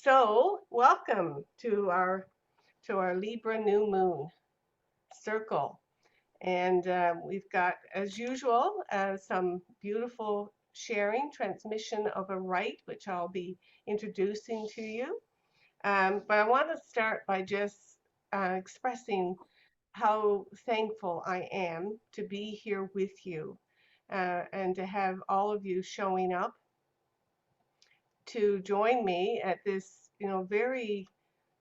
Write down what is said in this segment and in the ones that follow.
So, welcome to our Libra new moon circle, and we've got, as usual, some beautiful sharing transmission of a rite, which I'll be introducing to you. But I want to start by just expressing how thankful I am to be here with you, and to have all of you showing up to join me at this, very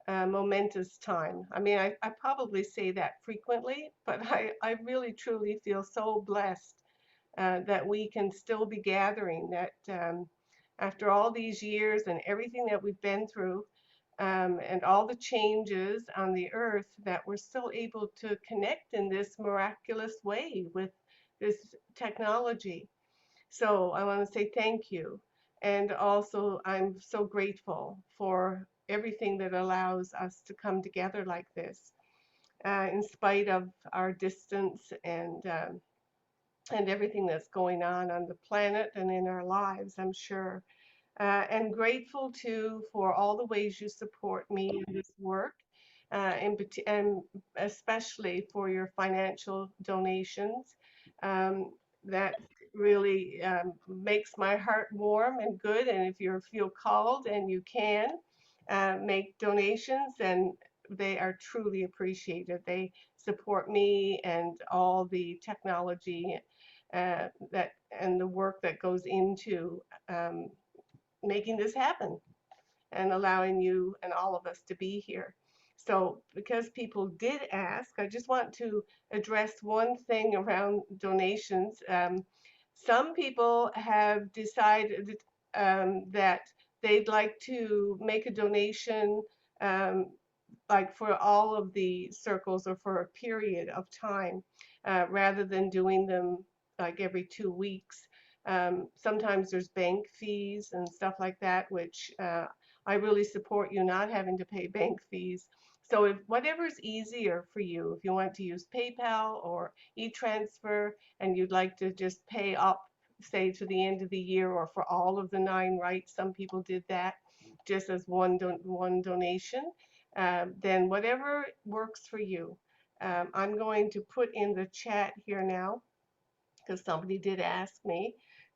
momentous time. I mean, I probably say that frequently, but I really truly feel so blessed that we can still be gathering, that after all these years and everything that we've been through, and all the changes on the earth, that we're still able to connect in this miraculous way with this technology. So I want to say thank you. And also, I'm so grateful for everything that allows us to come together like this, in spite of our distance and everything that's going on the planet and in our lives, I'm sure. And grateful too for all the ways you support me in this work, and especially for your financial donations. Um, that really makes my heart warm and good. And if you feel called and you can make donations, then they are truly appreciated. They support me and all the technology that and the work that goes into making this happen and allowing you and all of us to be here. So, because people did ask, I just want to address one thing around donations. Some people have decided that they'd like to make a donation, um, like for all of the circles or for a period of time, rather than doing them like every 2 weeks. Sometimes there's bank fees and stuff like that, which I really support you not having to pay bank fees. So if whatever's easier for you, if you want to use PayPal or e-transfer and you'd like to just pay up, say to the end of the year or for all of the 9 rites, some people did that just as one donation, then whatever works for you. I'm going to put in the chat here now, because somebody did ask me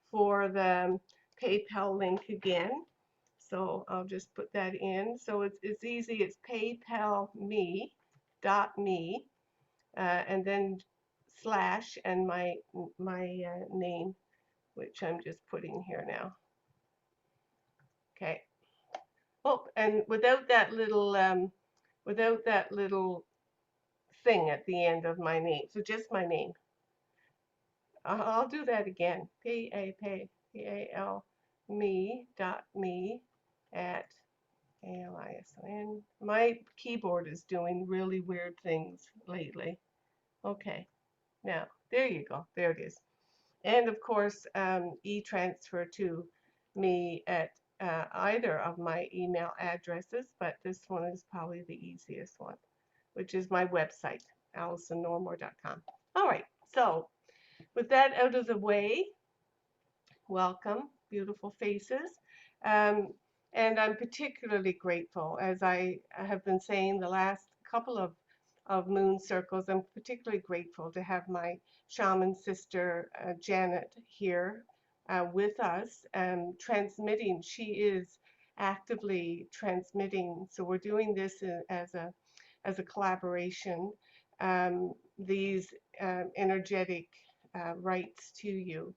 for the PayPal link again. So I'll just put that in. So it's easy. It's paypalme.me, and then slash and my name, which I'm just putting here now. Okay. Oh, and without that little thing at the end of my name. So just my name. I'll do that again. P-A-L me at ALISON. My keyboard is doing really weird things lately. Okay, now there you go. There it is. And of course, e-transfer to me at either of my email addresses, but this one is probably the easiest one, which is my website, AlisonNormore.com. All right, so with that out of the way, welcome, beautiful faces. Um, and I'm particularly grateful, as I have been saying the last couple of moon circles, I'm particularly grateful to have my shaman sister, Janet, here with us and transmitting. She is actively transmitting. So we're doing this as a collaboration, these energetic rights to you.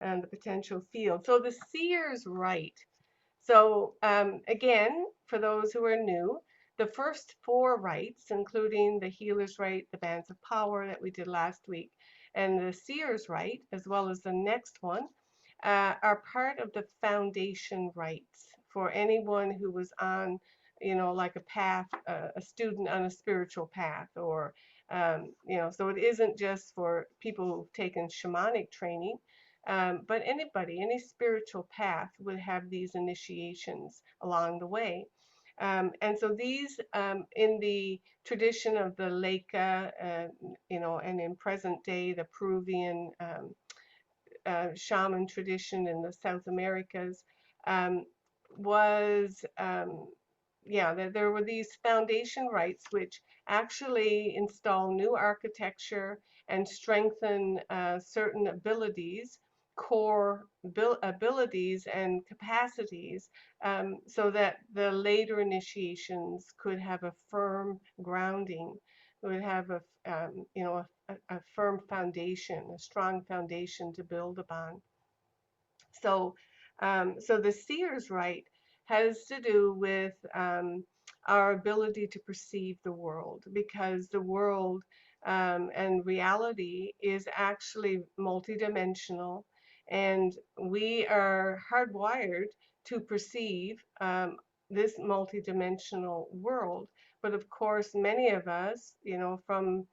And the potential field. So the Seer's Rite. So again, for those who are new, the first 4 rites, including the Healer's Rite, the Bands of Power that we did last week, and the Seer's Rite, as well as the next one, are part of the foundation rites for anyone who was on, like a path, a student on a spiritual path, or, so it isn't just for people who've taken shamanic training, but anybody, any spiritual path would have these initiations along the way. And so these, in the tradition of the Leica, and in present day, the Peruvian shaman tradition in the South Americas um, was, yeah, there were these foundation rites which actually install new architecture and strengthen certain abilities, core abilities and capacities, so that the later initiations could have a firm grounding, would have a you know, a firm foundation, a strong foundation to build upon. So, so the seer's right has to do with our ability to perceive the world, because the world and reality is actually multidimensional, and we are hardwired to perceive this multidimensional world. But of course, many of us, you know, from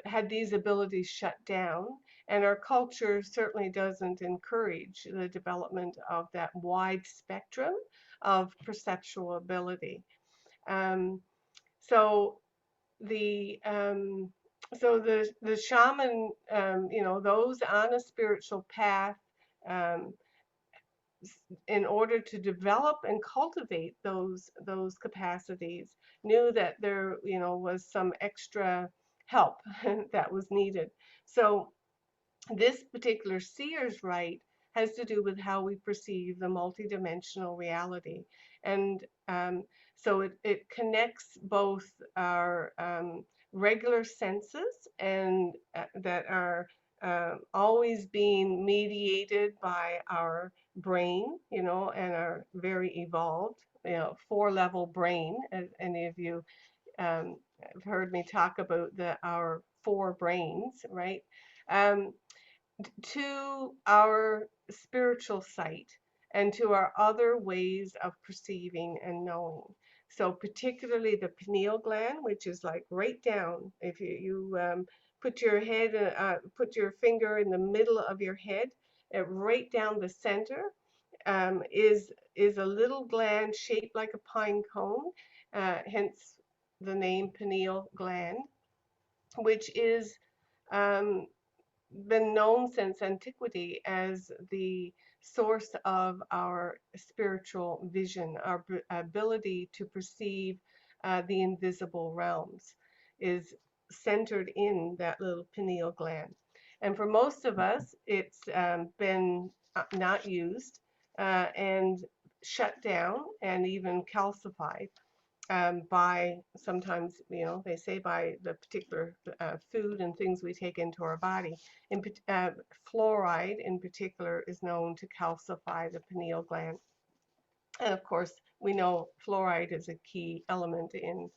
had these abilities shut down, and our culture certainly doesn't encourage the development of that wide spectrum of perceptual ability. Um, so the the shaman, you know, those on a spiritual path, um, in order to develop and cultivate those capacities, knew that there, you know, was some extra help that was needed. So this particular seer's right has to do with how we perceive the multidimensional reality. And so it connects both our regular senses, and that are always being mediated by our brain, you know, and our very evolved, you know, four-level brain, as any of you have heard me talk about our four brains, right? Um, to our spiritual sight and to our other ways of perceiving and knowing. So, particularly the pineal gland, which is like right down. If you put your head, put your finger in the middle of your head, right down the center, is a little gland shaped like a pine cone, hence the name pineal gland, which is um, been known since antiquity as the source of our spiritual vision, our ability to perceive the invisible realms is centered in that little pineal gland. And for most of us, it's been not used and shut down and even calcified by, sometimes, you know, they say by the particular food and things we take into our body. In, fluoride in particular is known to calcify the pineal gland. And of course, we know fluoride is a key element in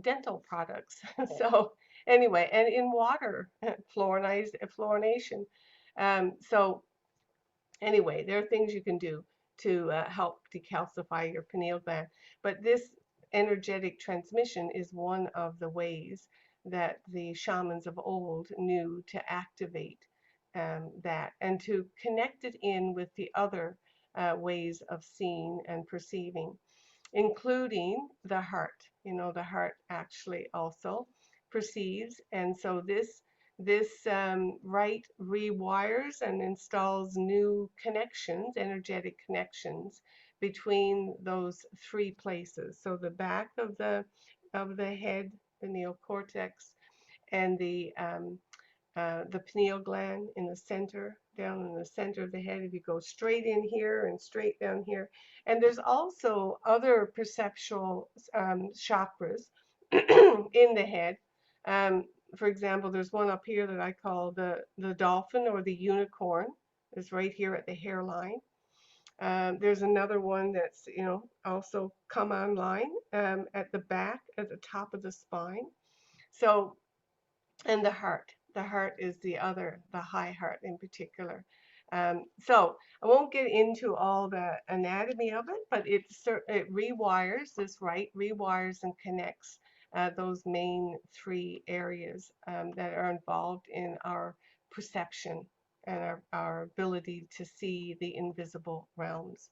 dental products. So anyway, and in water, fluorination. So anyway, there are things you can do to help decalcify your pineal gland. But this energetic transmission is one of the ways that the shamans of old knew to activate that and to connect it in with the other ways of seeing and perceiving, including the heart. You know, the heart actually also perceives, and so this right rewires and installs new connections, energetic connections between those three places. So the back of the head, the neocortex, and the pineal gland in the center, down in the center of the head. If you go straight in here and straight down here. And there's also other perceptual chakras in the head. Um, for example, there's one up here that I call the dolphin or the unicorn. It's right here at the hairline. There's another one that's, you know, also come online at the back, at the top of the spine. So, and the heart. The heart is the other, the high heart in particular. So I won't get into all the anatomy of it, but it rewires, this right rewires and connects those main three areas that are involved in our perception and our ability to see the invisible realms.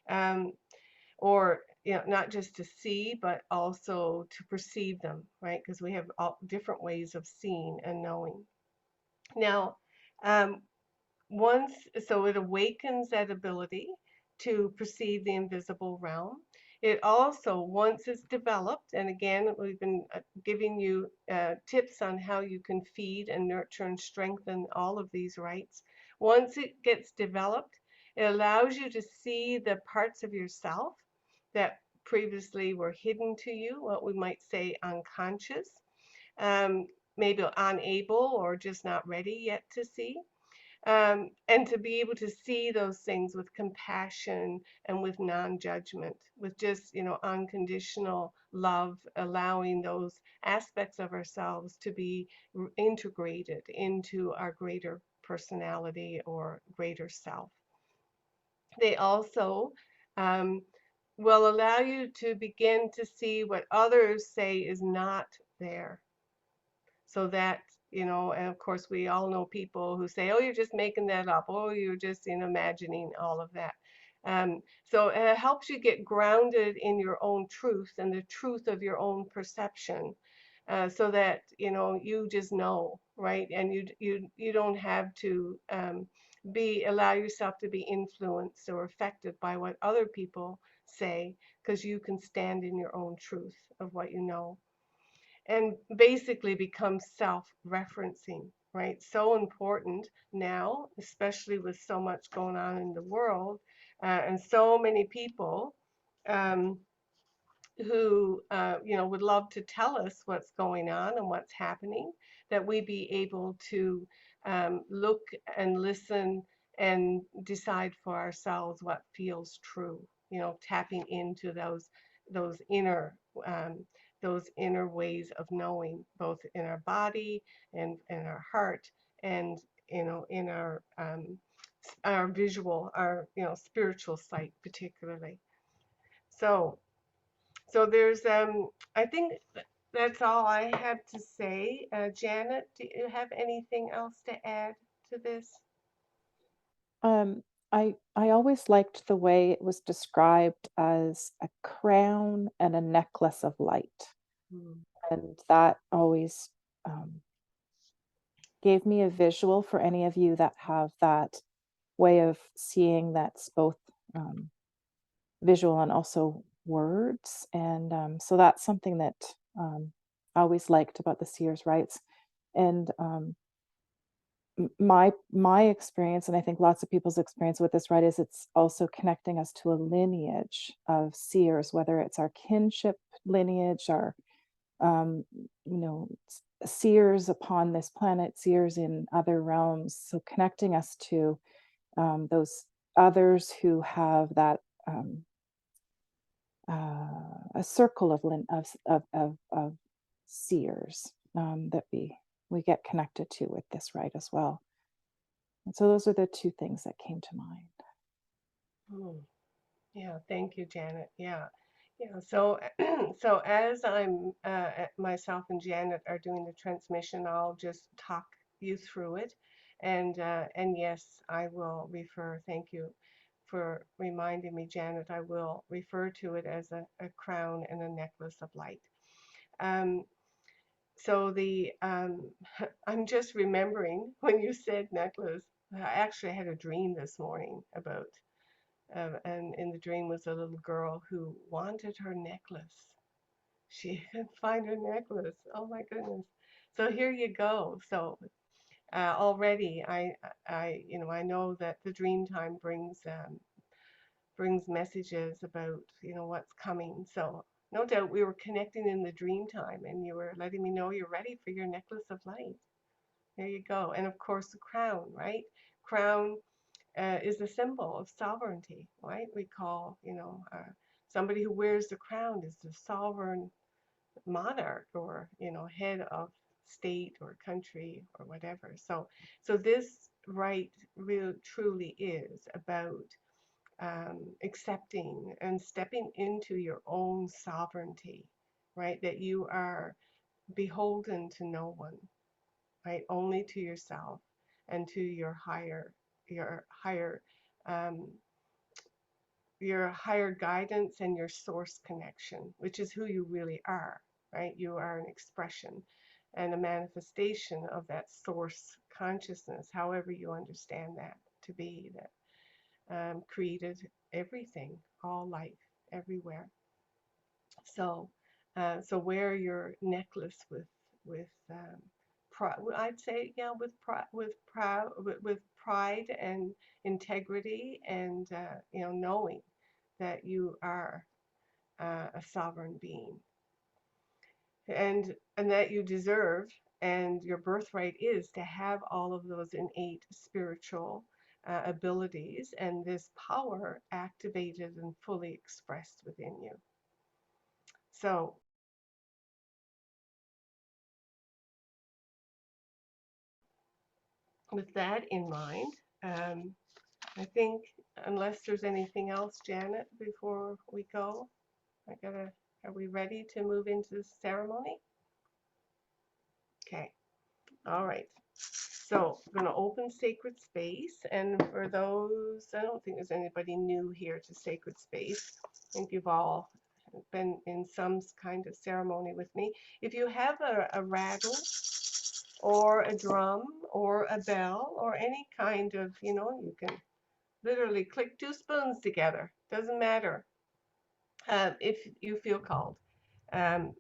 Um, or, you know, not just to see, but also to perceive them, right? Because we have all different ways of seeing and knowing. Now, um, once, so it awakens that ability to perceive the invisible realm. It also, once it's developed, and again, we've been giving you tips on how you can feed and nurture and strengthen all of these rights. Once it gets developed, it allows you to see the parts of yourself that previously were hidden to you, what we might say unconscious, um, maybe unable or just not ready yet to see, and to be able to see those things with compassion and with non-judgment, with just, unconditional love, allowing those aspects of ourselves to be integrated into our greater personality or greater self. They also um, will allow you to begin to see what others say is not there, so that, and of course we all know people who say, oh, you're just making that up, oh, you're just imagining all of that. So it helps you get grounded in your own truth and the truth of your own perception, so that you just know, right? And you don't have to be allow yourself to be influenced or affected by what other people say, because you can stand in your own truth of what you know, and basically become self-referencing, right? So important now, especially with so much going on in the world, and so many people um, who would love to tell us what's going on and what's happening, that we be able to look and listen and decide for ourselves what feels true, tapping into those inner um, those inner ways of knowing, both in our body and in our heart, and in our visual, our spiritual sight particularly. So there's, I think that's all I have to say. Janet, do you have anything else to add to this? Um, I always liked the way it was described as a crown and a necklace of light, Hmm. and that always um, gave me a visual for any of you that have that way of seeing that's both um, visual and also words. And so that's something that I always liked about the Seer's rites. And my experience, and I think lots of people's experience with this, right, is it's also connecting us to a lineage of seers, whether it's our kinship lineage, our um, seers upon this planet, seers in other realms. So connecting us to those others who have that a circle of of seers that we get connected to with this rite as well. And so those are the two things that came to mind. Hmm. Yeah, thank you, Janet. Yeah, yeah. So, so as myself and Janet are doing the transmission, I'll just talk you through it, and yes, I will refer. Thank you for reminding me, Janet. I will refer to it as a crown and a necklace of light. Um, so I'm just remembering when you said necklace. I actually had a dream this morning about and in the dream was a little girl who wanted her necklace. She couldn't find her necklace. Oh my goodness. So here you go. So already I know that the dream time brings messages about what's coming. So no doubt we were connecting in the dream time, and you were letting me know you're ready for your necklace of light. There you go. And of course the crown, right? Crown is a symbol of sovereignty, right? We call, somebody who wears the crown is the sovereign monarch, or, head of state or country or whatever. So this right really truly is about accepting and stepping into your own sovereignty, right? That you are beholden to no one, right? Only to yourself and to your higher, um, your higher guidance and your source connection, which is who you really are, right? You are an expression. and a manifestation of that source consciousness, however you understand that to be, that created everything, all life, everywhere. So, so wear your necklace with pride. I'd say, yeah, with pride and integrity, and knowing that you are a sovereign being, and that you deserve, and your birthright is to have all of those innate spiritual abilities and this power activated and fully expressed within you. So with that in mind, I think, unless there's anything else, Janet, before we go, are we ready to move into the ceremony? Okay, all right. So I'm going to open sacred space. And for those, I don't think there's anybody new here to sacred space. I think you've all been in some kind of ceremony with me. If you have a rattle or a drum or a bell or any kind of, you can literally click two spoons together. Doesn't matter if you feel called. Um,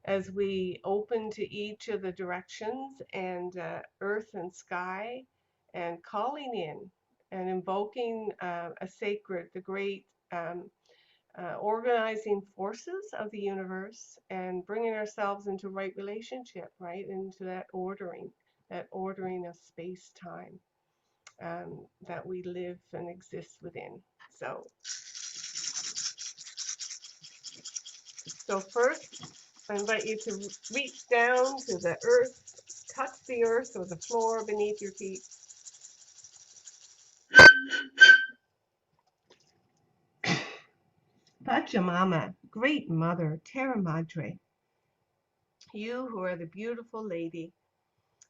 as we open to each of the directions and earth and sky, and calling in and invoking a sacred, the great organizing forces of the universe, and bringing ourselves into right relationship, right into that ordering of space time that we live and exist within. So first, I invite you to reach down to the earth, touch the earth or the floor beneath your feet. Pachamama, Great Mother, Terra Madre, you who are the beautiful lady,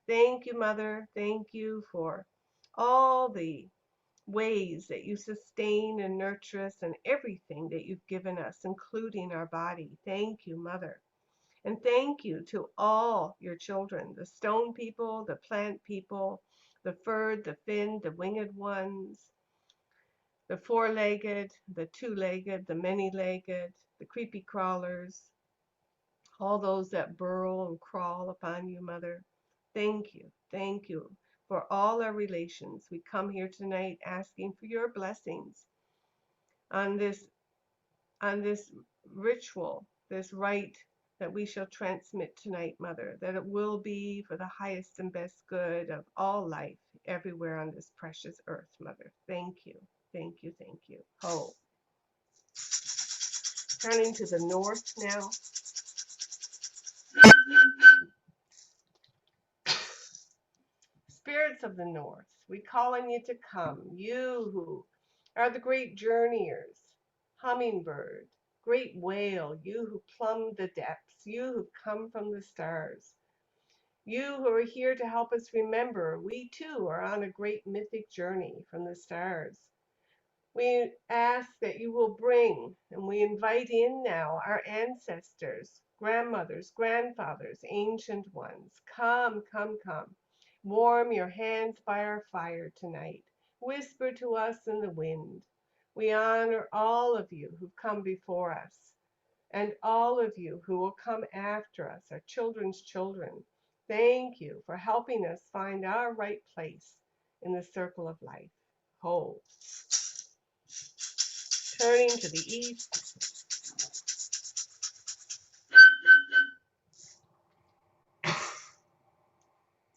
thank you, Mother. Thank you for all the ways that you sustain and nurture us and everything that you've given us, including our body. Thank you, Mother. And thank you to all your children, the stone people, the plant people, the furred, the finned, the winged ones, the four-legged, the two-legged, the many-legged, the creepy crawlers, all those that burrow and crawl upon you, Mother. Thank you for all our relations. We come here tonight asking for your blessings on this ritual, this rite that we shall transmit tonight, Mother, that it will be for the highest and best good of all life everywhere on this precious earth, Mother. Thank you, thank you, thank you. Ho. Turning to the north now. Spirits of the north, we call on you to come, you who are the great journeyers, hummingbird, great whale, you who plumbed the depths, you who come from the stars. You who are here to help us remember, we too are on a great mythic journey from the stars. We ask that you will bring, and we invite in now our ancestors, grandmothers, grandfathers, ancient ones. Come, come, come. Warm your hands by our fire tonight. Whisper to us in the wind. We honor all of you who've come before us, and all of you who will come after us, our children's children. Thank you for helping us find our right place in the circle of life. Ho. Turning to the east,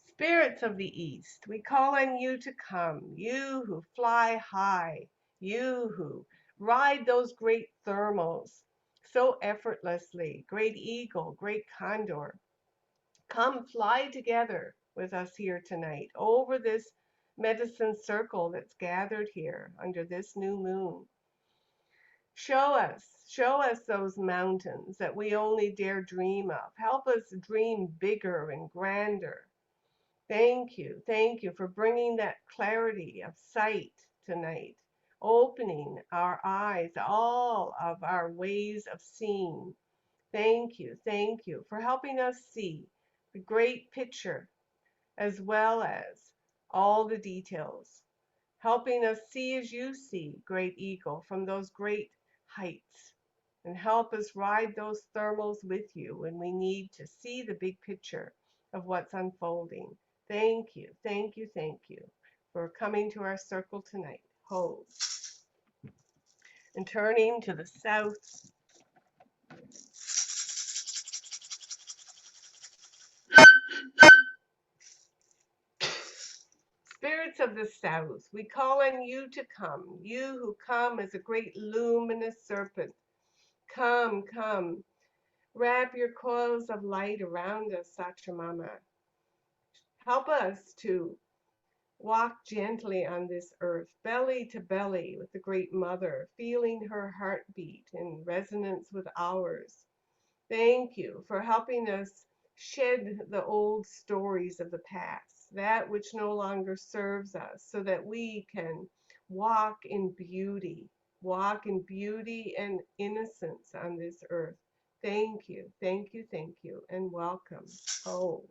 spirits of the east, we call on you to come, you who fly high, you who ride those great thermals so effortlessly, great eagle, great condor. Come fly together with us here tonight over this medicine circle that's gathered here under this new moon. Show us those mountains that we only dare dream of. Help us dream bigger and grander. Thank you for bringing that clarity of sight tonight, opening our eyes, all of our ways of seeing. Thank you for helping us see the great picture, as well as all the details, helping us see as you see, great eagle, from those great heights, and help us ride those thermals with you when we need to see the big picture of what's unfolding. Thank you, thank you, thank you for coming to our circle tonight. Hold. And turning to the south, spirits of the south, we call on you to come, you who come as a great luminous serpent. Come, come, wrap your coils of light around us, Sachamama. Help us to walk gently on this earth, belly to belly with the Great Mother, feeling her heartbeat in resonance with ours. Thank you for helping us shed the old stories of the past, that which no longer serves us, so that we can walk in beauty and innocence on this earth. Thank you, thank you, thank you, and welcome. Oh,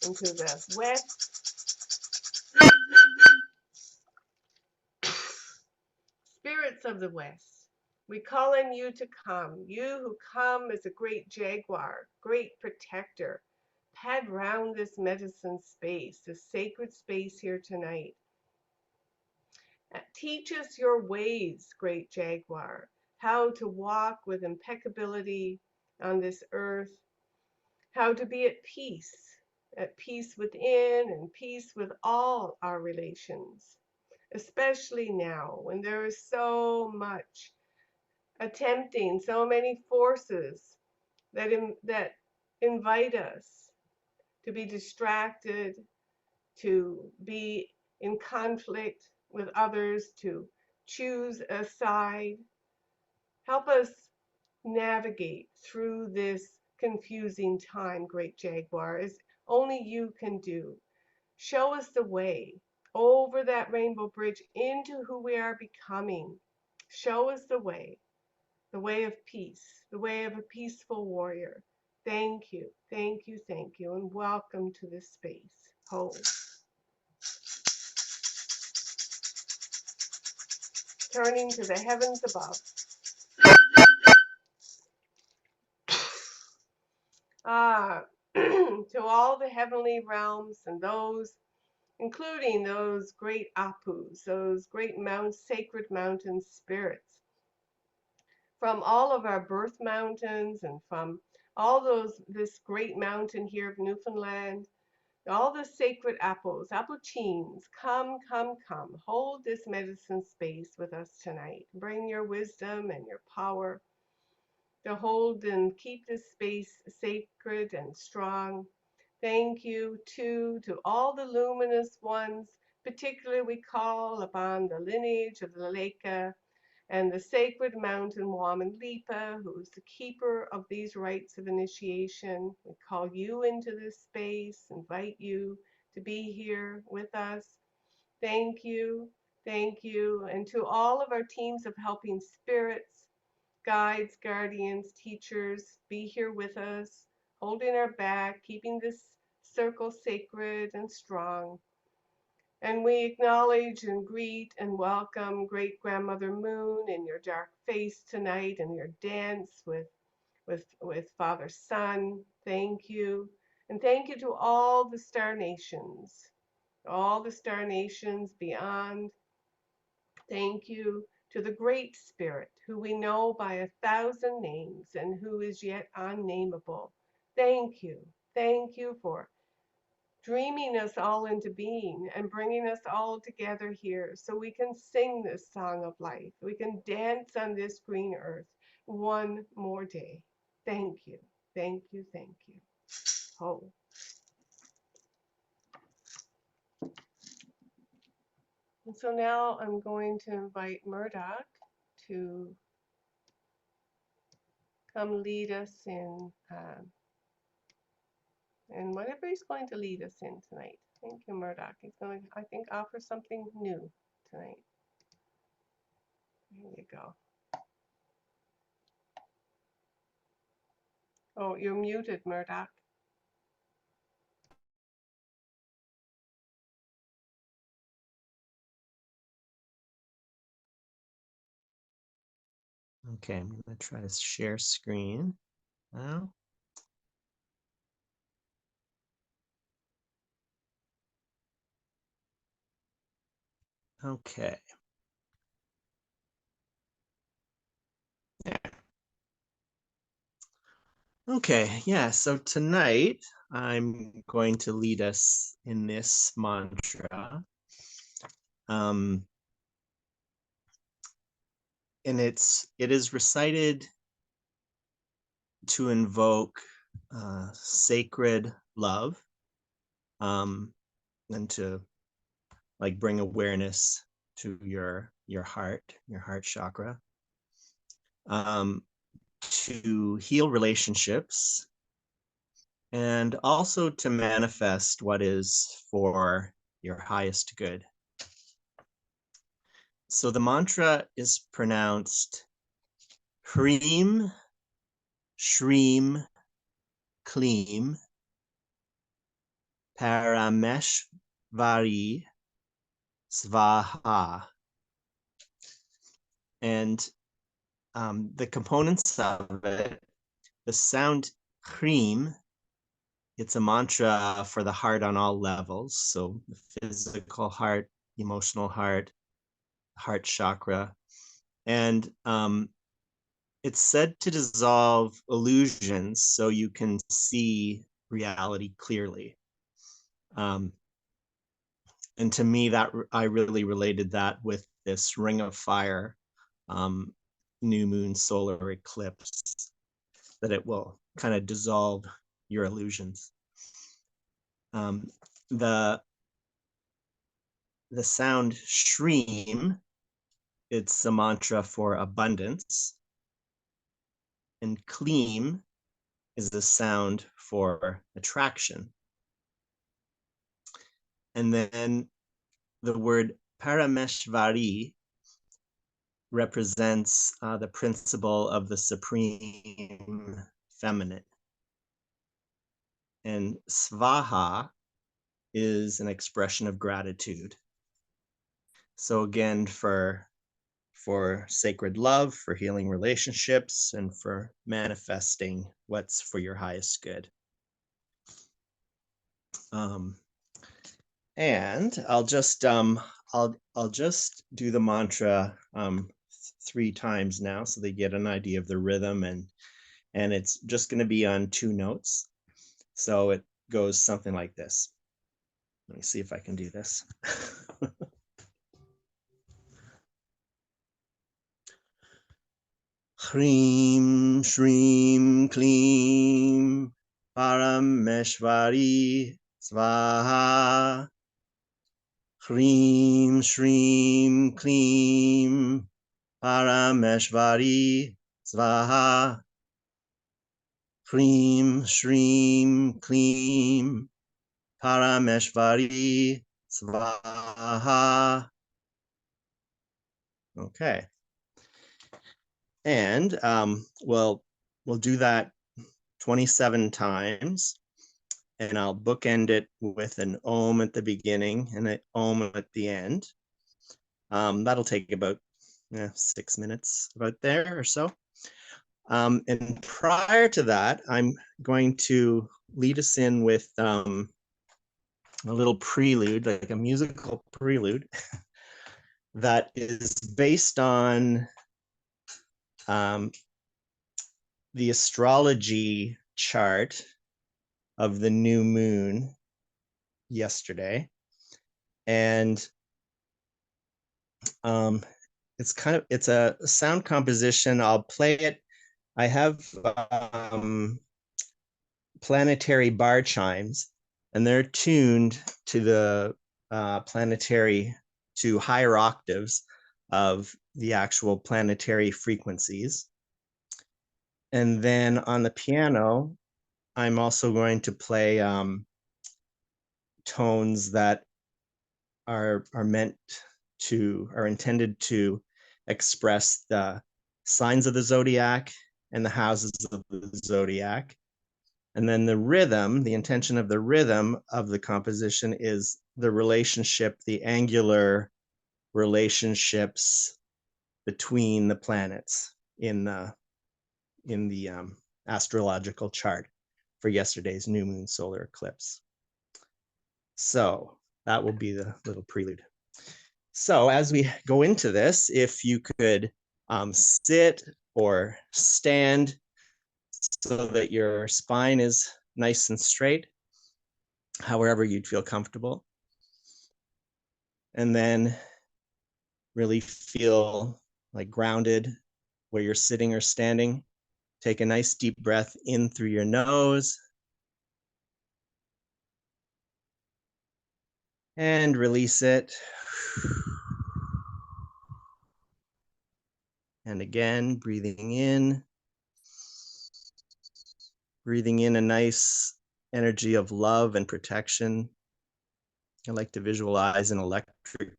into the west, spirits of the west. We call on you to come, you who come as a great jaguar, great protector. Pad round this medicine space, this sacred space here tonight. Teach us your ways, great jaguar, how to walk with impeccability on this earth, how to be at peace within and peace with all our relations, especially now when there is so much attempting, so many forces that invite us to be distracted, to be in conflict with others, to choose a side. Help us navigate through this confusing time, great jaguar, as only you can do. Show us the way over that rainbow bridge into who we are becoming. Show us the way of peace, the way of a peaceful warrior. Thank you, thank you, thank you, and welcome to this space. Hold. Turning to the heavens above. To all the heavenly realms and those, including those great apus, those great sacred mountain spirits, from all of our birth mountains and from all this great mountain here of Newfoundland, all the sacred apples, appuccines, come, come, come. Hold this medicine space with us tonight. Bring your wisdom and your power to hold and keep this space sacred and strong. Thank you, too, to all the luminous ones. Particularly, we call upon the lineage of the Leka and the sacred mountain Waman-Lipa, who is the keeper of these rites of initiation. We call you into this space, invite you to be here with us. Thank you, thank you. And to all of our teams of helping spirits, guides, guardians, teachers, be here with us, holding our back, keeping this circle sacred and strong. And we acknowledge and greet and welcome Great Grandmother Moon in your dark face tonight and your dance with Father Sun. Thank you. And thank you to all the star nations beyond. Thank you to the Great Spirit, who we know by 1,000 names and who is yet unnameable. Thank you. Thank you for dreaming us all into being and bringing us all together here so we can sing this song of life. We can dance on this green earth one more day. Thank you. Thank you. Thank you. Oh. And so now I'm going to invite Murdoch to come lead us in and whatever he's going to lead us in tonight. Thank you, Murdoch. He's going to, I think, offer something new tonight. There you go. Oh, you're muted, Murdoch. Okay, I'm going to try to share screen now. Okay. Yeah. Okay, yeah, so tonight I'm going to lead us in this mantra. And it is recited to invoke sacred love, and to like bring awareness to your heart chakra, to heal relationships, and also to manifest what is for your highest good. So the mantra is pronounced Hreem, Shreem, Kleem, Parameshvari, Svaha. And the components of it, the sound Hreem, it's a mantra for the heart on all levels. So the physical heart, emotional heart chakra. And it's said to dissolve illusions so you can see reality clearly. And to me, that I really related that with this Ring of Fire new moon solar eclipse, that it will kind of dissolve your illusions. The sound Shreem, it's a mantra for abundance, and Kleem is the sound for attraction. And then the word Parameshvari represents the principle of the supreme feminine. And Svaha is an expression of gratitude. So again, for sacred love, for healing relationships, and for manifesting what's for your highest good. And I'll just I'll just do the mantra 3 times now, so they get an idea of the rhythm, and it's just going to be on 2 notes. So it goes something like this. Let me see if I can do this. Hreem, Shreem, Kleem, Parameshvari, Svaha. Hreem, Shreem, Kleem, Parameshvari, Svaha. Hreem, Shreem, Kleem, Parameshvari, Svaha. Okay. And we'll do that 27 times, and I'll bookend it with an Om at the beginning and an Om at the end. That'll take about 6 minutes, about there or so. And prior to that, I'm going to lead us in with a little prelude, like a musical prelude, that is based on the astrology chart of the new moon yesterday. And it's a sound composition. I'll play it. I have planetary bar chimes, and they're tuned to the planetary, to higher octaves of the actual planetary frequencies. And then on the piano, I'm also going to play tones that are intended to express the signs of the zodiac and the houses of the zodiac. And then the rhythm, the intention of the rhythm of the composition is the relationship, the angular relationships between the planets in the astrological chart for yesterday's new moon solar eclipse. So that will be the little prelude. So as we go into this, if you could sit or stand so that your spine is nice and straight, however you'd feel comfortable. And then really feel like grounded where you're sitting or standing. Take a nice deep breath in through your nose. And release it. And again, breathing in a nice energy of love and protection. I like to visualize an electric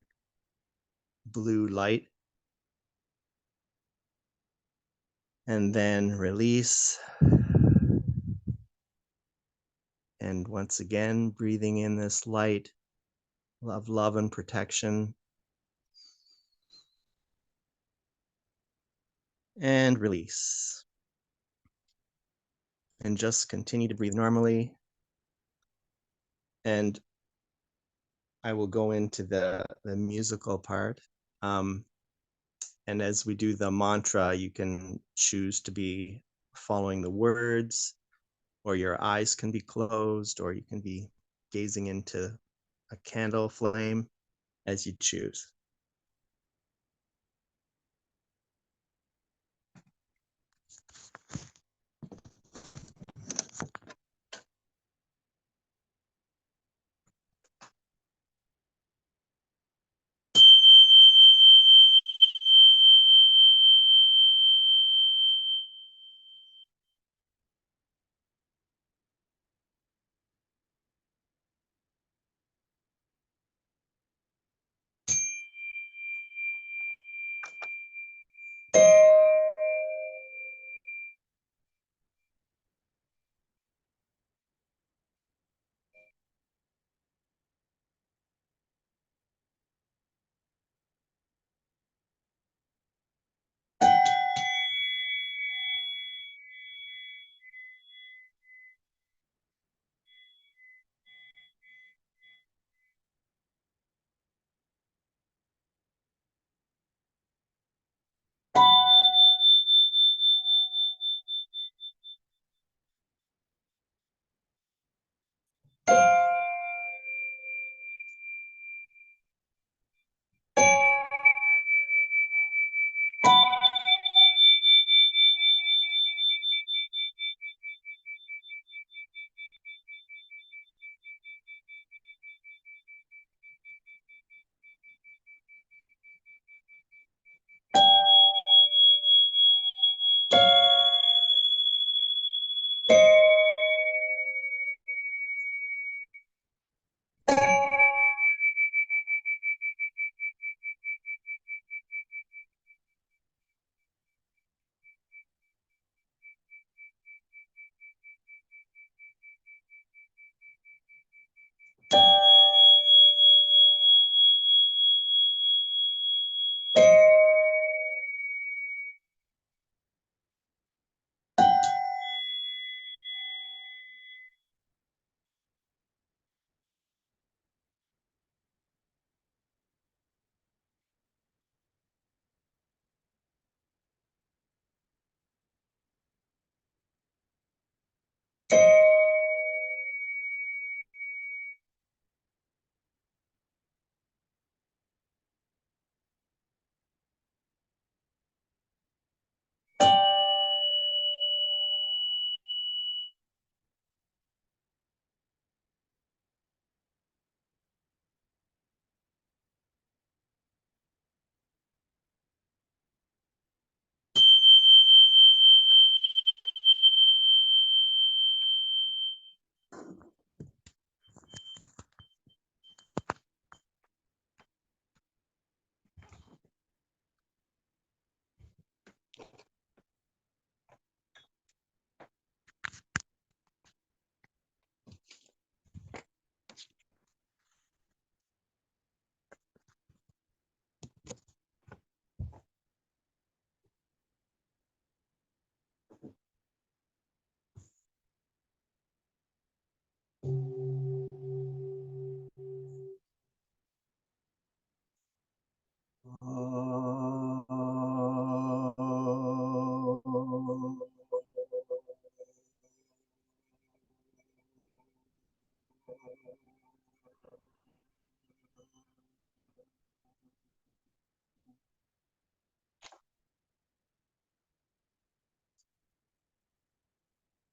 blue light. And then release. And once again, breathing in this light of love and protection. And release. And just continue to breathe normally. And I will go into the musical part. And as we do the mantra, you can choose to be following the words, or your eyes can be closed, or you can be gazing into a candle flame as you choose.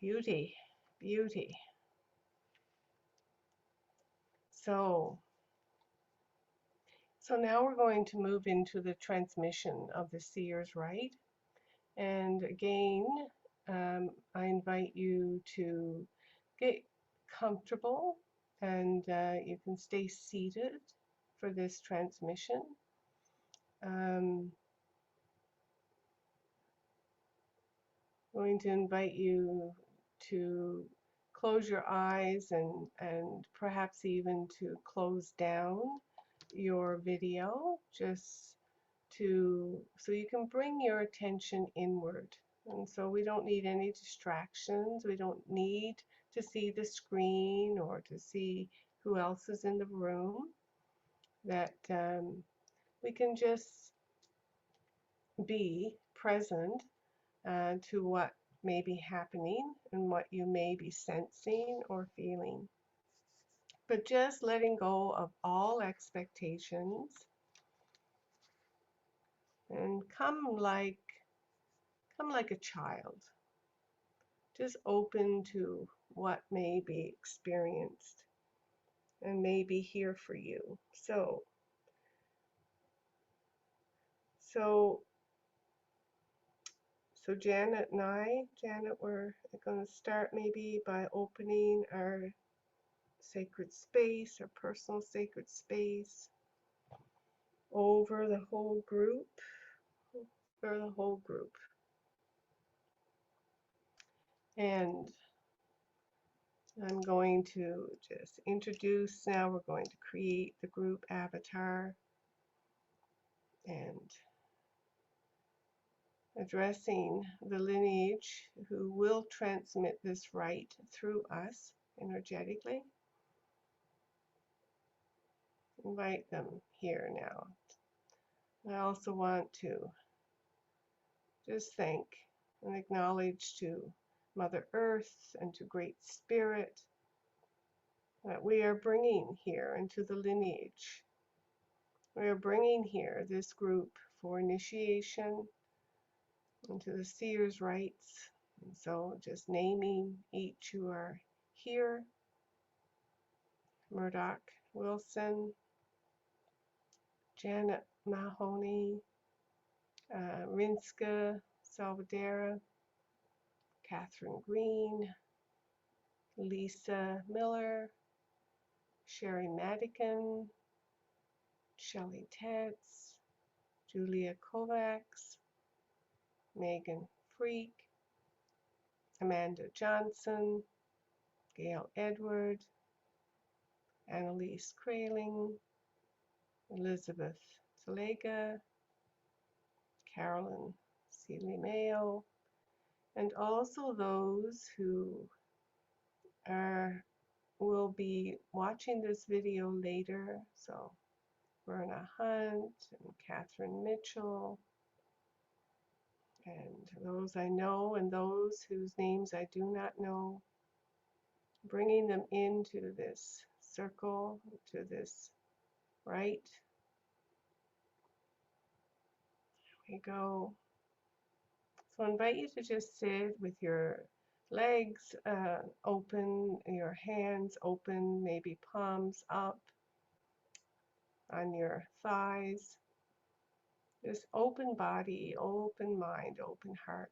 Beauty, beauty. So now we're going to move into the transmission of the Seer's Rite. And again, I invite you to get comfortable, and you can stay seated for this transmission. I'm going to invite you to close your eyes and perhaps even to close down your video, just so you can bring your attention inward. And so we don't need any distractions. We don't need to see the screen or to see who else is in the room. That we can just be present to what may be happening and what you may be sensing or feeling. But just letting go of all expectations and come like a child, just open to what may be experienced and may be here for you. So Janet and we're going to start maybe by opening our sacred space, our personal sacred space, over the whole group, And I'm going to just introduce now. We're going to create the group avatar and addressing the lineage who will transmit this rite through us energetically. Invite them here now. I also want to just thank and acknowledge to Mother Earth and to Great Spirit that we are bringing here into the lineage. We are bringing here this group for initiation into the Seer's rites. And so just naming each who are here: Murdoch Wilson, Janet Mahoney, Rinska Salvadera, Catherine Green, Lisa Miller, Sherry Madigan, Shelley Tetz, Julia Kovacs, Megan Freak, Amanda Johnson, Gail Edward, Annalise Kraling, Elizabeth Talega, Carolyn Seeley Mayo, and also those who will be watching this video later. So Verna Hunt and Catherine Mitchell, and those I know and those whose names I do not know, bringing them into this circle, to this rite. Here we go. So I invite you to just sit with your legs open, your hands open, maybe palms up on your thighs. Just open body, open mind, open heart.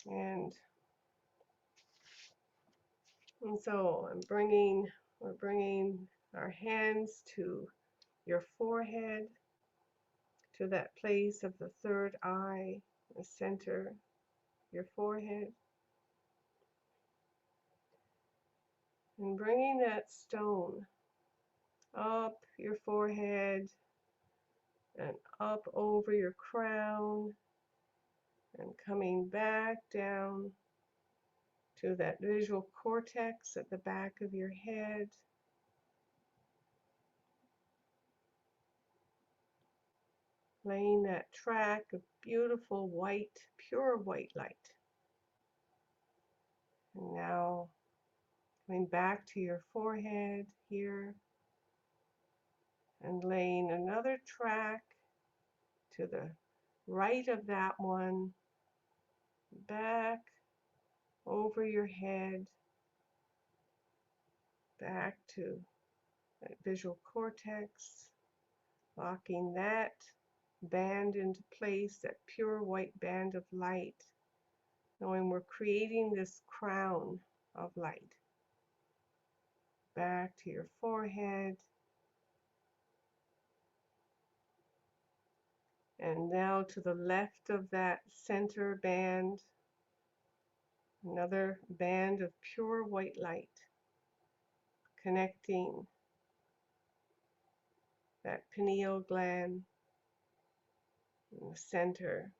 And so we're bringing our hands to your forehead, to that place of the third eye, the center, your forehead. And bringing that stone up your forehead and up over your crown and coming back down to that visual cortex at the back of your head. Laying that track of beautiful white, pure white light. And now coming back to your forehead here and laying another track to the right of that one, back over your head, back to that visual cortex, locking that band into place, that pure white band of light, knowing we're creating this crown of light. Back to your forehead, and now to the left of that center band, another band of pure white light, connecting that pineal gland in the center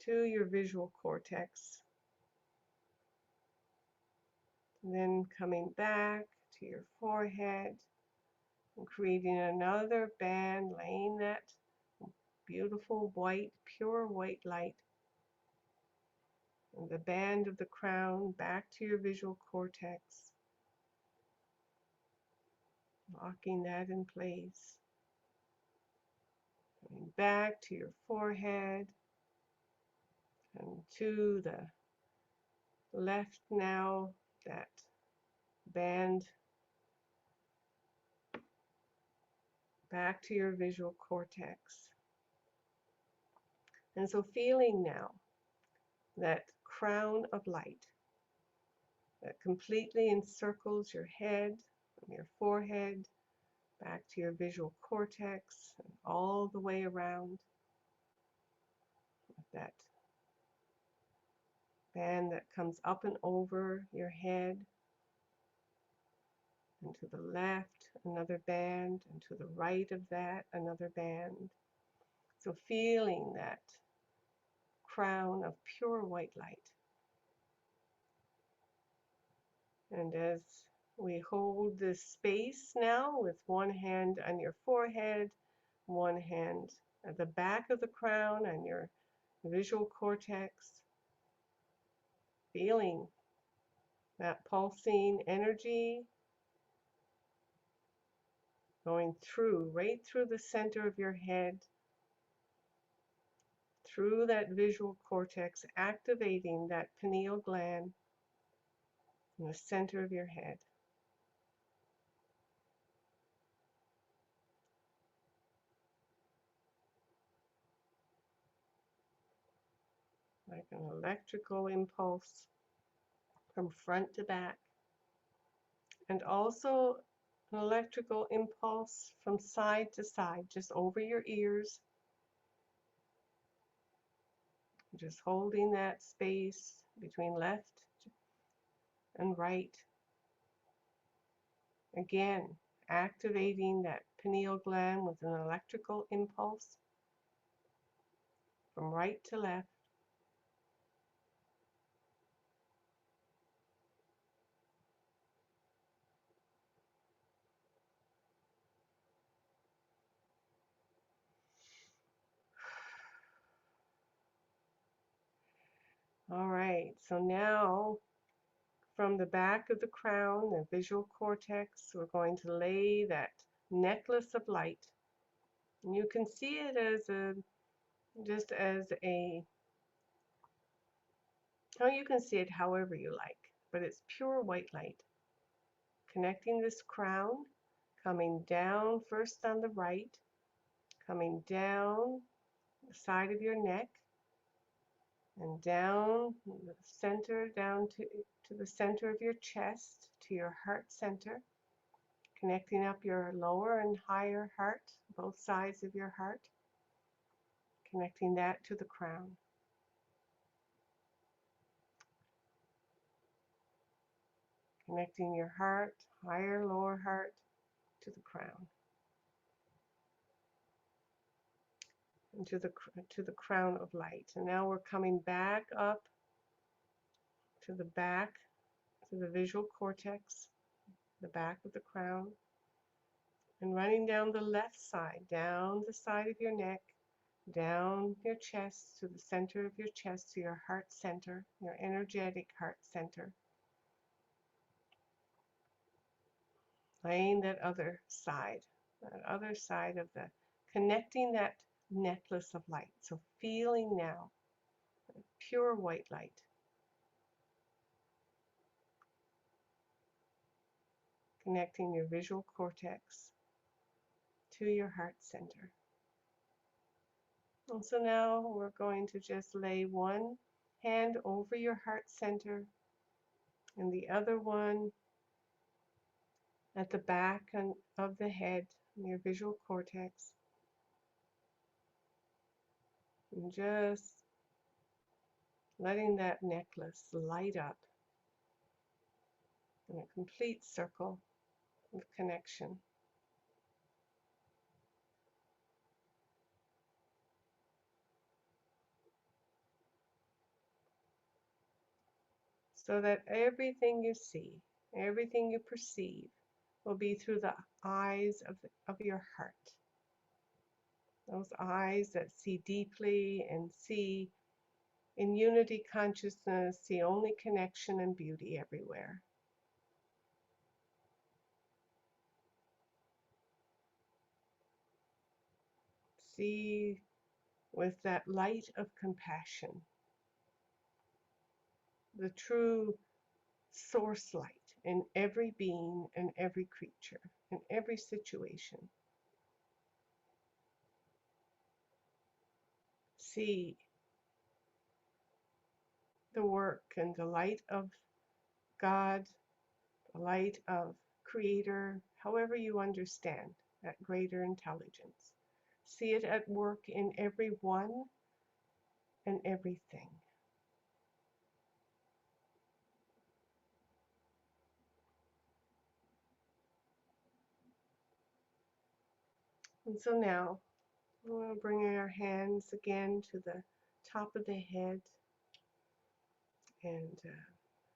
to your visual cortex. And then coming back to your forehead and creating another band, laying that beautiful white, pure white light and the band of the crown back to your visual cortex, locking that in place. Coming back to your forehead and to the left now, that band back to your visual cortex. And so feeling now that crown of light that completely encircles your head, from your forehead back to your visual cortex, and all the way around, that band that comes up and over your head, and to the left, another band, and to the right of that, another band. So feeling that crown of pure white light. And as we hold this space now with one hand on your forehead, one hand at the back of the crown on your visual cortex, feeling that pulsing energy going through, right through the center of your head, through that visual cortex, activating that pineal gland in the center of your head. Like an electrical impulse from front to back, and also an electrical impulse from side to side, just over your ears, just holding that space between left and right. Again, activating that pineal gland with an electrical impulse from right to left. All right, so now from the back of the crown, the visual cortex, we're going to lay that necklace of light. And you can see it as just as a, oh, you can see it however you like, but it's pure white light. Connecting this crown, coming down first on the right, coming down the side of your neck, and down the center, down to the center of your chest, to your heart center, connecting up your lower and higher heart, both sides of your heart, connecting that to the crown. Connecting your heart, higher, lower heart, to the crown. And to the crown of light. And now we're coming back up to the back, to the visual cortex, the back of the crown, and running down the left side, down the side of your neck, down your chest, to the center of your chest, to your heart center, your energetic heart center. Laying that other side of the, connecting that necklace of light. So feeling now pure white light. Connecting your visual cortex to your heart center. And so now we're going to just lay one hand over your heart center and the other one at the back of the head, your visual cortex. And just letting that necklace light up in a complete circle of connection. So that everything you see, everything you perceive, will be through the eyes of your heart. Those eyes that see deeply and see in unity consciousness, see only connection and beauty everywhere. See with that light of compassion, the true source light in every being and every creature, in every situation. See the work and the light of God, the light of Creator, however you understand that greater intelligence. See it at work in everyone and everything. And so now, we'll bring our hands again to the top of the head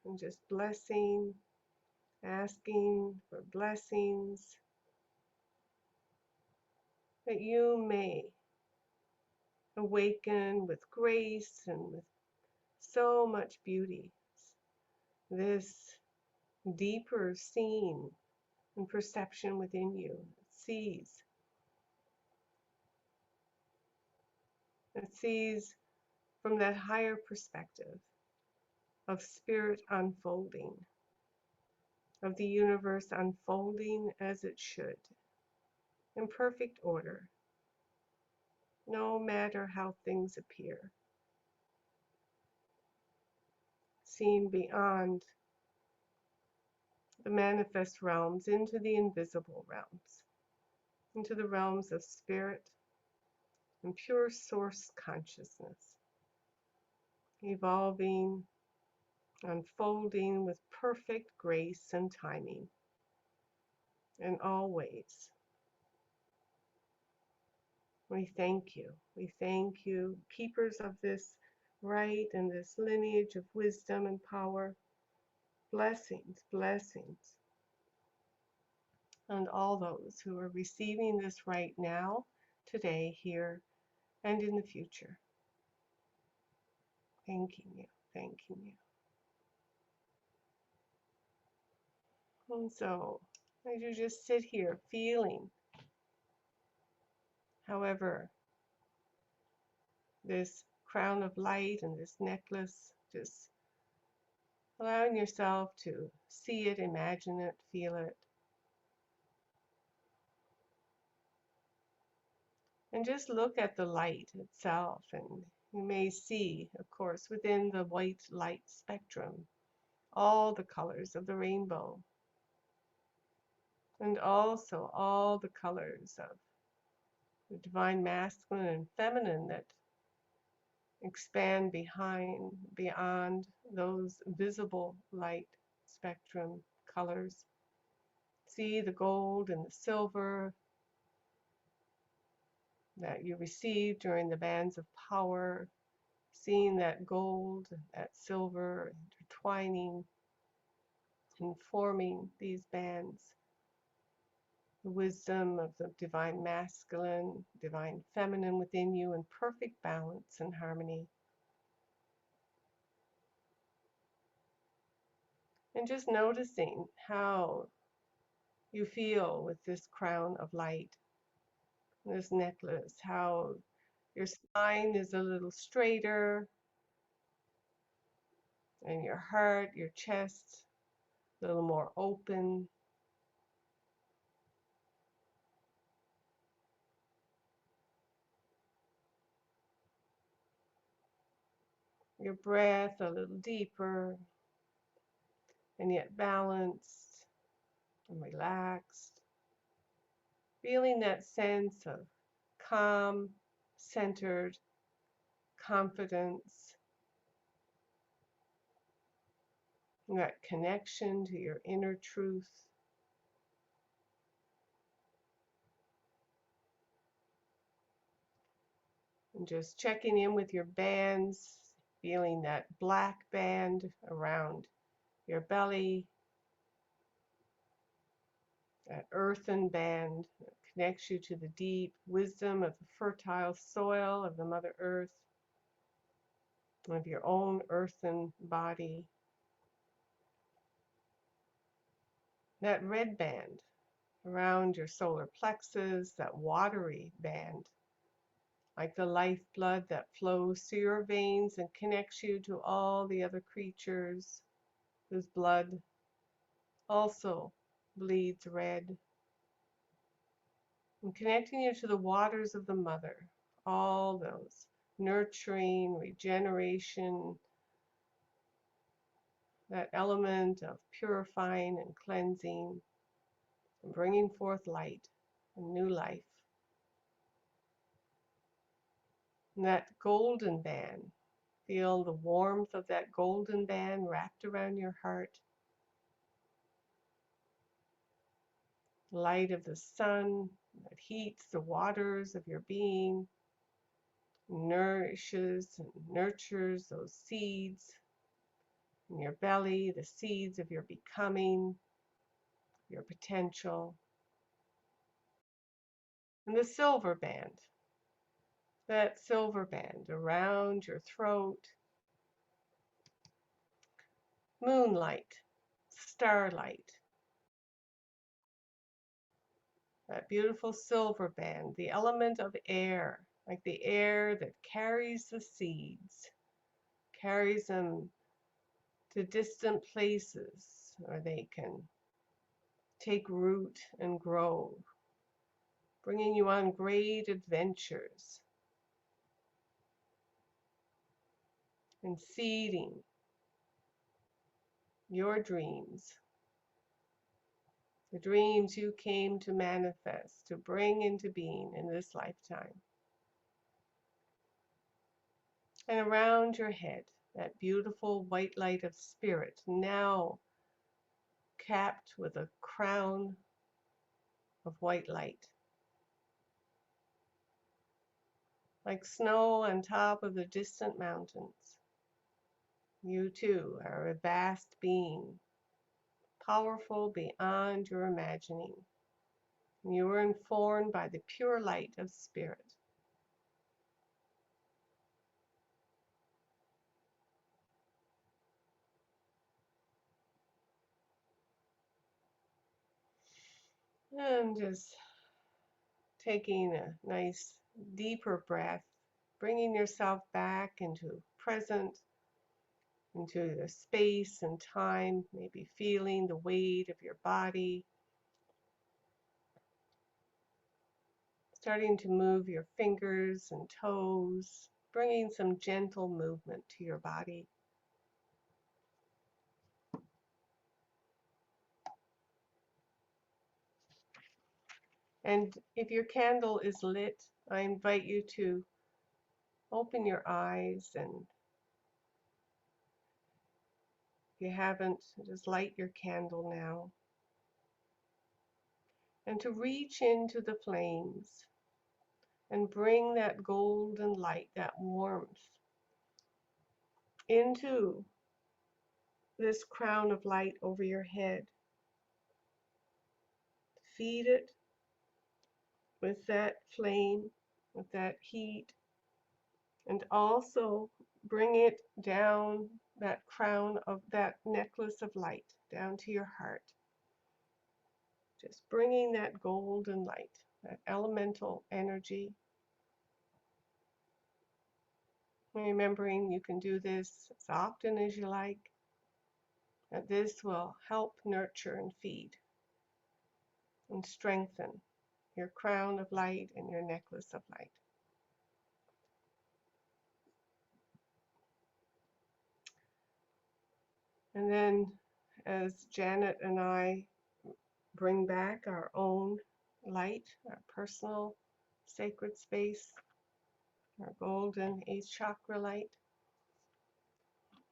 and just blessing, asking for blessings that you may awaken with grace and with so much beauty. This deeper seeing and perception within you it sees from that higher perspective of spirit unfolding, of the universe unfolding as it should, in perfect order, no matter how things appear, seen beyond the manifest realms into the invisible realms, into the realms of spirit and pure source consciousness, evolving, unfolding with perfect grace and timing, and always. We thank you. We thank you, keepers of this right and this lineage of wisdom and power. Blessings, blessings. And all those who are receiving this right now, today, here, and in the future. Thanking you, thanking you. And so, as you just sit here feeling, however, this crown of light and this necklace, just allowing yourself to see it, imagine it, feel it. And just look at the light itself, and you may see, of course, within the white light spectrum, all the colors of the rainbow, and also all the colors of the divine masculine and feminine that expand beyond those visible light spectrum colors. See the gold and the silver that you received during the bands of power, seeing that gold, that silver intertwining and forming these bands. The wisdom of the divine masculine, divine feminine within you in perfect balance and harmony. And just noticing how you feel with this crown of light, this necklace, how Your spine is a little straighter, and your heart, your chest, a little more open. Your breath a little deeper, and yet balanced and relaxed. Feeling that sense of calm, centered confidence, and that connection to your inner truth. And just checking in with your bands, feeling that black band around your belly, that earthen band that connects you to the deep wisdom of the fertile soil of the Mother Earth, of your own earthen body. That red band around your solar plexus, that watery band, like the lifeblood that flows through your veins and connects you to all the other creatures whose blood also bleeds red, and connecting you to the waters of the mother, all those nurturing, regeneration, that element of purifying and cleansing, and bringing forth light and new life. And that golden band, feel the warmth of that golden band wrapped around your heart. Light of the sun that heats the waters of your being, nourishes and nurtures those seeds in your belly, the seeds of your becoming, your potential. And the silver band, that silver band around your throat, moonlight, starlight, that beautiful silver band, the element of air, like the air that carries the seeds, carries them to distant places where they can take root and grow, bringing you on great adventures and seeding your dreams, the dreams you came to manifest, to bring into being in this lifetime. And around your head, that beautiful white light of spirit, now capped with a crown of white light, like snow on top of the distant mountains. You too are a vast being, powerful beyond your imagining. You are informed by the pure light of spirit. And just taking a nice deeper breath, bringing yourself back into present, into the space and time, maybe feeling the weight of your body, starting to move your fingers and toes, bringing some gentle movement to your body. And if your candle is lit, I invite you to open your eyes, and if you haven't, just light your candle now. And to reach into the flames and bring that golden light, that warmth, into this crown of light over your head. Feed it with that flame, with that heat, and also bring it down that crown of that necklace of light down to your heart. Just bringing that golden light, that elemental energy, Remembering you can do this as often as you like, that this will help nurture and feed and strengthen your crown of light and your necklace of light. And then, as Janet and I bring back our own light, our personal sacred space, our golden 8th chakra light,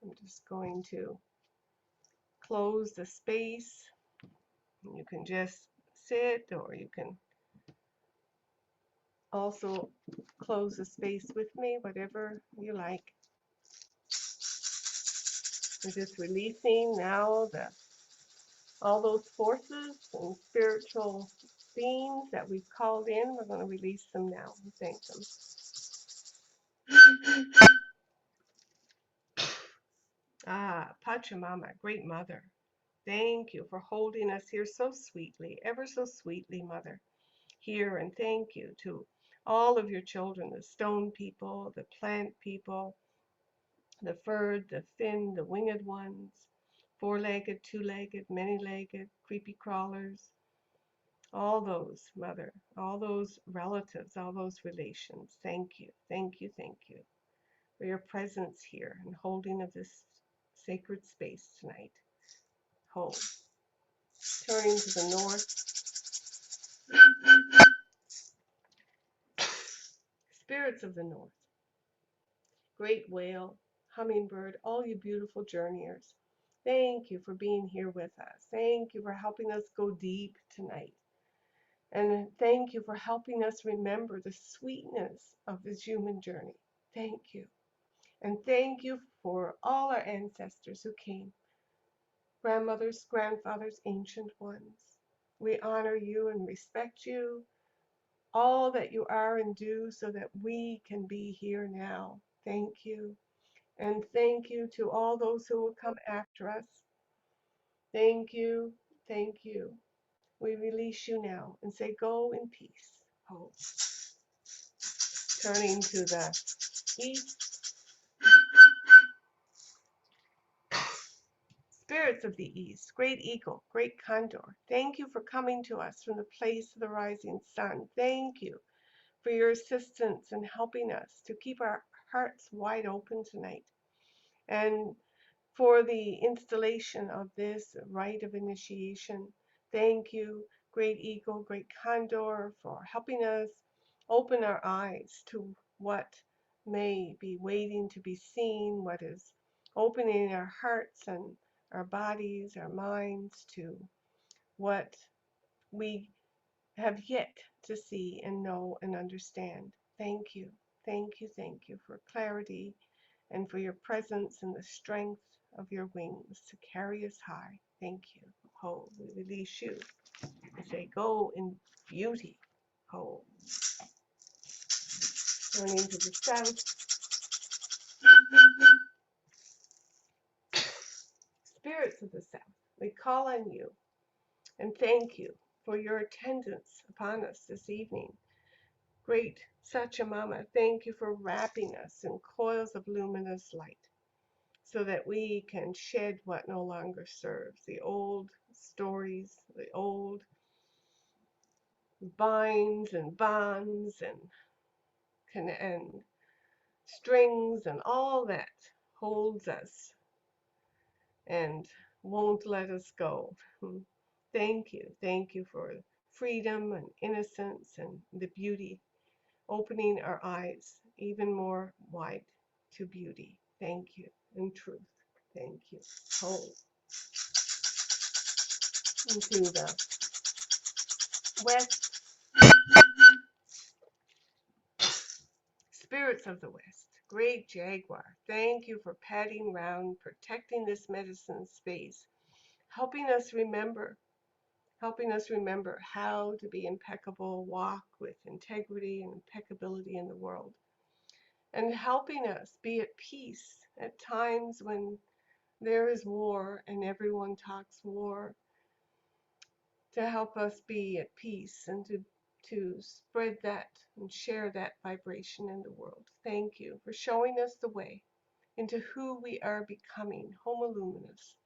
I'm just going to close the space. You can just sit, or you can also close the space with me, whatever you like. We're just releasing now all those forces and spiritual beings that we've called in. We're going to release them now and thank them. Pachamama, great mother. Thank you for holding us here so sweetly, ever so sweetly, Mother. Here, and thank you to all of your children, the stone people, the plant people, the furred, the fin, the winged ones, four-legged, two-legged, many-legged, creepy crawlers, all those, Mother, all those relatives, all those relations. Thank you, thank you, thank you for your presence here and holding of this sacred space tonight. Hold. Turning to the north, spirits of the north, great whale, hummingbird, all you beautiful journeyers. Thank you for being here with us. Thank you for helping us go deep tonight. And thank you for helping us remember the sweetness of this human journey. Thank you. And thank you for all our ancestors who came, grandmothers, grandfathers, ancient ones. We honor you and respect you, all that you are and do, so that we can be here now. Thank you. And thank you to all those who will come after us. Thank you. Thank you. We release you now and say, go in peace. Oh. Turning to the east, spirits of the east, great eagle, great condor, thank you for coming to us from the place of the rising sun. Thank you for your assistance in helping us to keep our hearts wide open tonight, and for the installation of this rite of initiation. Thank you, great eagle, great condor, for helping us open our eyes to what may be waiting to be seen, what is opening our hearts and our bodies, our minds to what we have yet to see and know and understand. Thank you, thank you, thank you for clarity and for your presence and the strength of your wings to carry us high. Thank you. Ho, we release you and say, go in beauty. Ho. Turning to the south, spirits of the south, we call on you and thank you for your attendance upon us this evening. Great Sachamama, thank you for wrapping us in coils of luminous light, so that we can shed what no longer serves, the old stories, the old binds and bonds and strings and all that holds us and won't let us go. Thank you for freedom and innocence and the beauty, opening our eyes even more wide to beauty. Thank you, and truth. Thank you. Hold into the west, spirits of the west, great jaguar. Thank you for padding round, protecting this medicine space, helping us remember how to be impeccable, walk with integrity and impeccability in the world, and helping us be at peace at times when there is war and everyone talks war, to help us be at peace and to spread that and share that vibration in the world. Thank you for showing us the way into who we are becoming, Homo Luminous,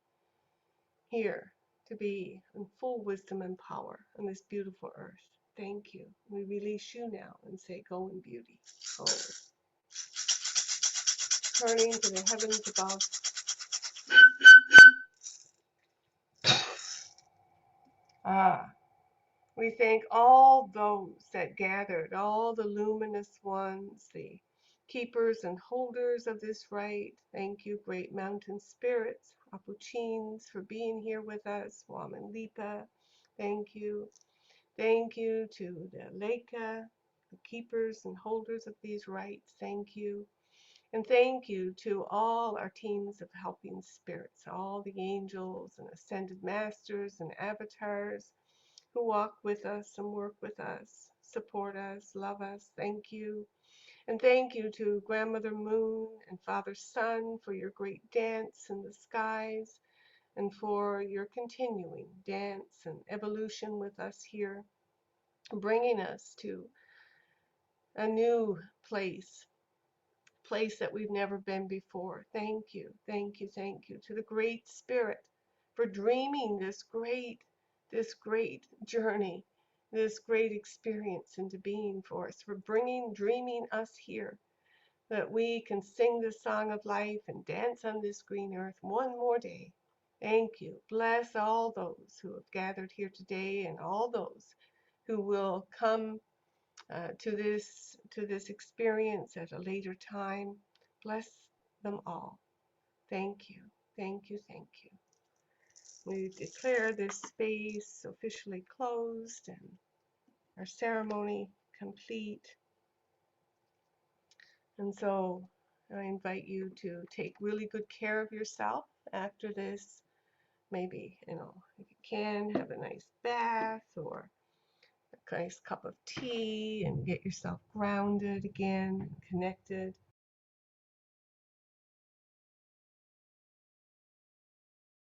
here to be in full wisdom and power on this beautiful earth. Thank you. We release you now and say, go in beauty. Always. Turning to the heavens above. We thank all those that gathered, all the luminous ones, the keepers and holders of this rite. Thank you, great mountain spirits, Apuchins, for being here with us. Waman Lipa, thank you. Thank you to the Leica, the keepers and holders of these rites. Thank you. And thank you to all our teams of helping spirits, all the angels and ascended masters and avatars who walk with us and work with us, support us, love us. Thank you. And thank you to Grandmother Moon and Father Sun for your great dance in the skies and for your continuing dance and evolution with us here, bringing us to a new place that we've never been before. Thank you, thank you, thank you to the Great Spirit for dreaming this great journey, this great experience into being for us, for dreaming us here, that we can sing the song of life and dance on this green earth one more day. Thank you. Bless all those who have gathered here today and all those who will come to this experience at a later time. Bless them all. Thank you, thank you, thank you. We declare this space officially closed and our ceremony complete. And so I invite you to take really good care of yourself after this. Maybe, if you can, have a nice bath or a nice cup of tea and get yourself grounded again, connected.